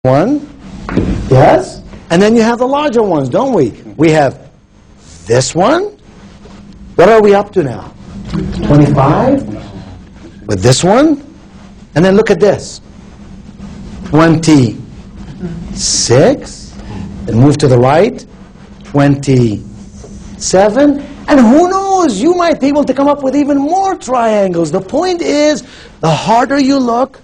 One, yes? And then you have the larger ones, don't we? We have this one. What are we up to now? 25? With this one? And then look at this. 26. And move to the right. 27. And who knows, you might be able to come up with even more triangles. The point is, the harder you look,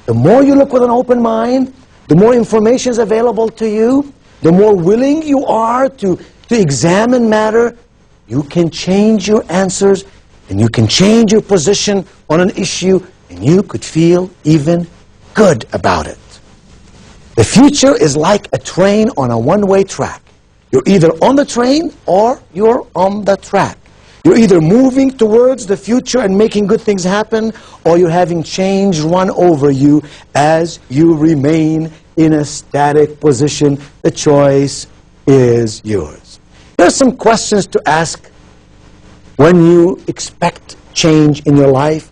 the more you look with an open mind, the more information is available to you, the more willing you are to examine matter, you can change your answers, and you can change your position on an issue, and you could feel even good about it. The future is like a train on a one-way track. You're either on the train or you're on the track. You're either moving towards the future and making good things happen, or you're having change run over you as you remain in a static position. The choice is yours. There's some questions to ask when you expect change in your life,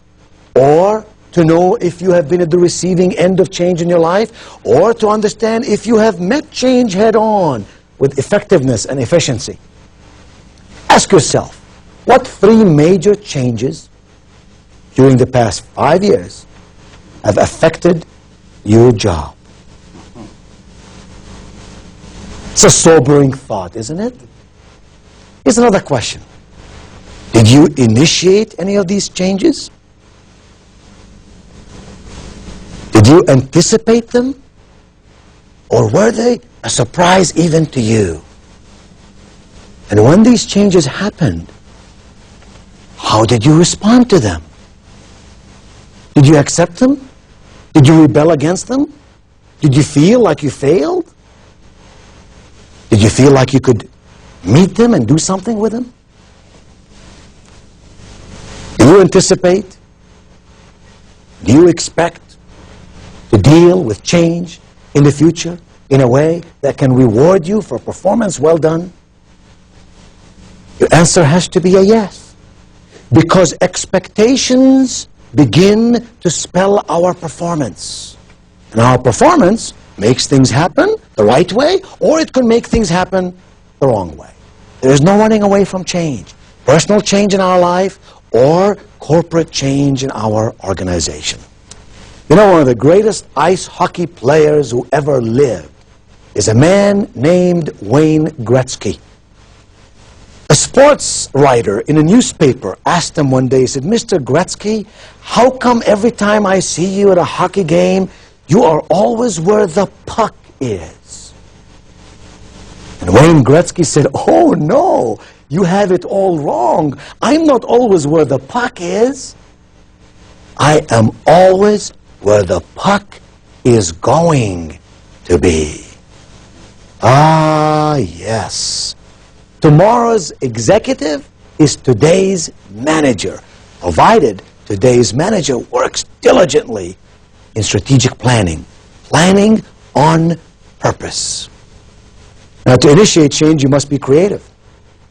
or to know if you have been at the receiving end of change in your life, or to understand if you have met change head-on with effectiveness and efficiency. Ask yourself, what 3 major changes during the past 5 years have affected your job? It's a sobering thought, isn't it? Here's another question. Did you initiate any of these changes? Did you anticipate them? Or were they a surprise even to you? And when these changes happened, how did you respond to them? Did you accept them? Did you rebel against them? Did you feel like you failed? Did you feel like you could meet them and do something with them? Do you anticipate? Do you expect to deal with change in the future in a way that can reward you for performance well done? Your answer has to be a yes. Because expectations begin to spell our performance. And our performance makes things happen the right way, or it can make things happen the wrong way. There is no running away from change. Personal change in our life or corporate change in our organization. You know, one of the greatest ice hockey players who ever lived is a man named Wayne Gretzky. A sports writer in a newspaper asked him one day, he said, "Mr. Gretzky, how come every time I see you at a hockey game, you are always where the puck is?" And Wayne Gretzky said, "Oh no, you have it all wrong. I'm not always where the puck is. I am always where the puck is going to be." Ah, yes. Tomorrow's executive is today's manager, provided today's manager works diligently in strategic planning, planning on purpose. Now, to initiate change, you must be creative.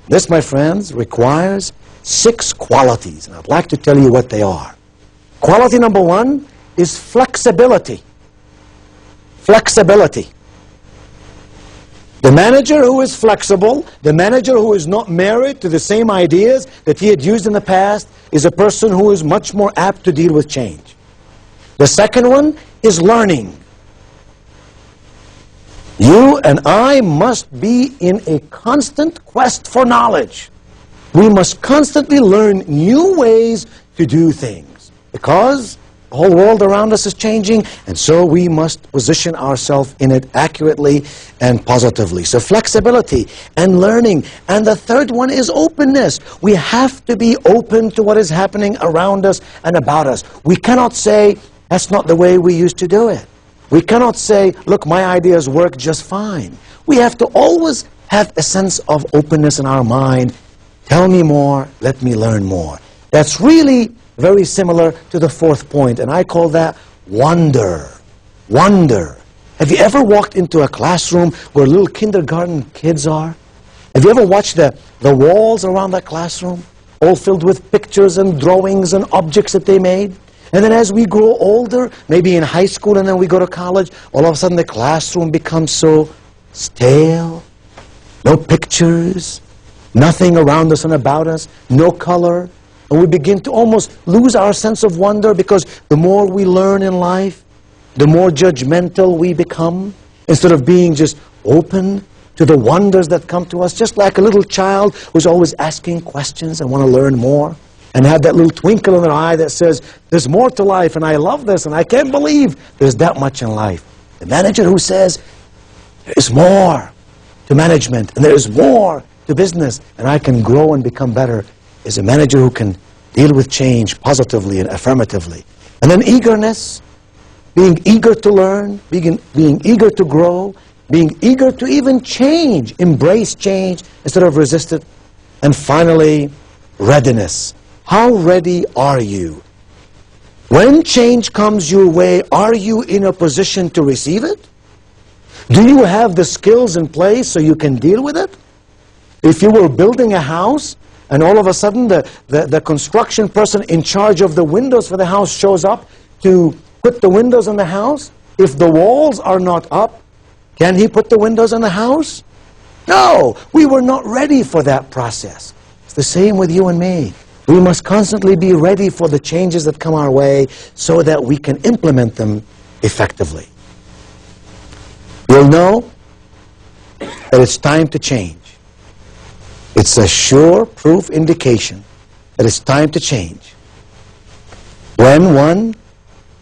This, my friends, requires 6 qualities, and I'd like to tell you what they are. Quality number 1 is flexibility. Flexibility. The manager who is flexible, the manager who is not married to the same ideas that he had used in the past, is a person who is much more apt to deal with change. The second one is learning. You and I must be in a constant quest for knowledge. We must constantly learn new ways to do things, because the whole world around us is changing, and so we must position ourselves in it accurately and positively. So flexibility and learning. And the third one is openness. We have to be open to what is happening around us and about us. We cannot say, "That's not the way we used to do it." We cannot say, "Look, my ideas work just fine." We have to always have a sense of openness in our mind. Tell me more, let me learn more. That's really very similar to the 4th point, and I call that wonder. Wonder. Have you ever walked into a classroom where little kindergarten kids are? Have you ever watched the walls around that classroom, all filled with pictures and drawings and objects that they made? And then as we grow older, maybe in high school and then we go to college, all of a sudden the classroom becomes so stale. No pictures, nothing around us and about us, no color. And we begin to almost lose our sense of wonder because the more we learn in life, the more judgmental we become, instead of being just open to the wonders that come to us, just like a little child who's always asking questions and want to learn more, and have that little twinkle in their eye that says, there's more to life, and I love this, and I can't believe there's that much in life. The manager who says, there is more to management, and there is more to business, and I can grow and become better, is a manager who can deal with change positively and affirmatively. And then eagerness, being eager to learn, being eager to grow, being eager to even change, embrace change instead of resist it. And finally, readiness. How ready are you? When change comes your way, are you in a position to receive it? Do you have the skills in place so you can deal with it? If you were building a house and all of a sudden the construction person in charge of the windows for the house shows up to put the windows in the house, if the walls are not up, can he put the windows in the house? No, we were not ready for that process. It's the same with you and me. We must constantly be ready for the changes that come our way so that we can implement them effectively. You'll know that it's time to change. It's a sure proof indication that it's time to change. When, one,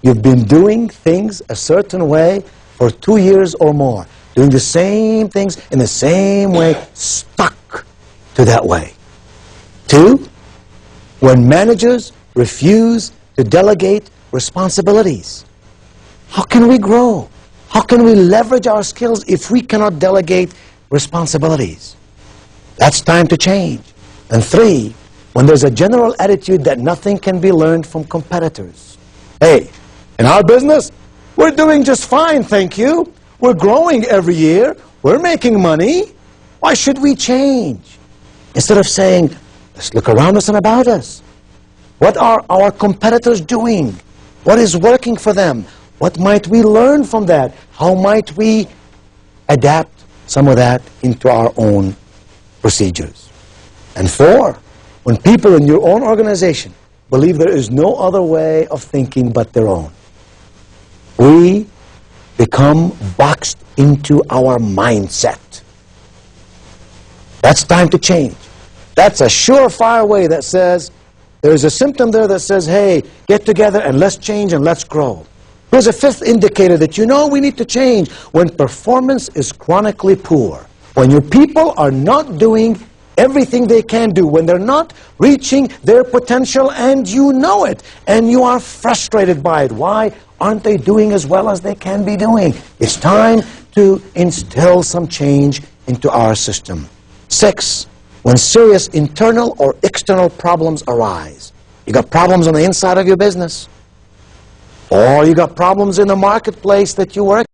you've been doing things a certain way for 2 years or more, doing the same things in the same way, stuck to that way. 2, when managers refuse to delegate responsibilities. How can we grow? How can we leverage our skills if we cannot delegate responsibilities? That's time to change. And 3, when there's a general attitude that nothing can be learned from competitors. Hey, in our business, we're doing just fine, thank you. We're growing every year. We're making money. Why should we change? Instead of saying, let's look around us and about us. What are our competitors doing? What is working for them? What might we learn from that? How might we adapt some of that into our own procedures? And 4, when people in your own organization believe there is no other way of thinking but their own, we become boxed into our mindset. That's time to change. That's a surefire way that says, there's a symptom there that says, hey, get together and let's change and let's grow. Here's a 5th indicator that you know we need to change. When performance is chronically poor, when your people are not doing everything they can do, when they're not reaching their potential and you know it, and you are frustrated by it. Why aren't they doing as well as they can be doing? It's time to instill some change into our system. 6, when serious internal or external problems arise. You got problems on the inside of your business, or you got problems in the marketplace that you work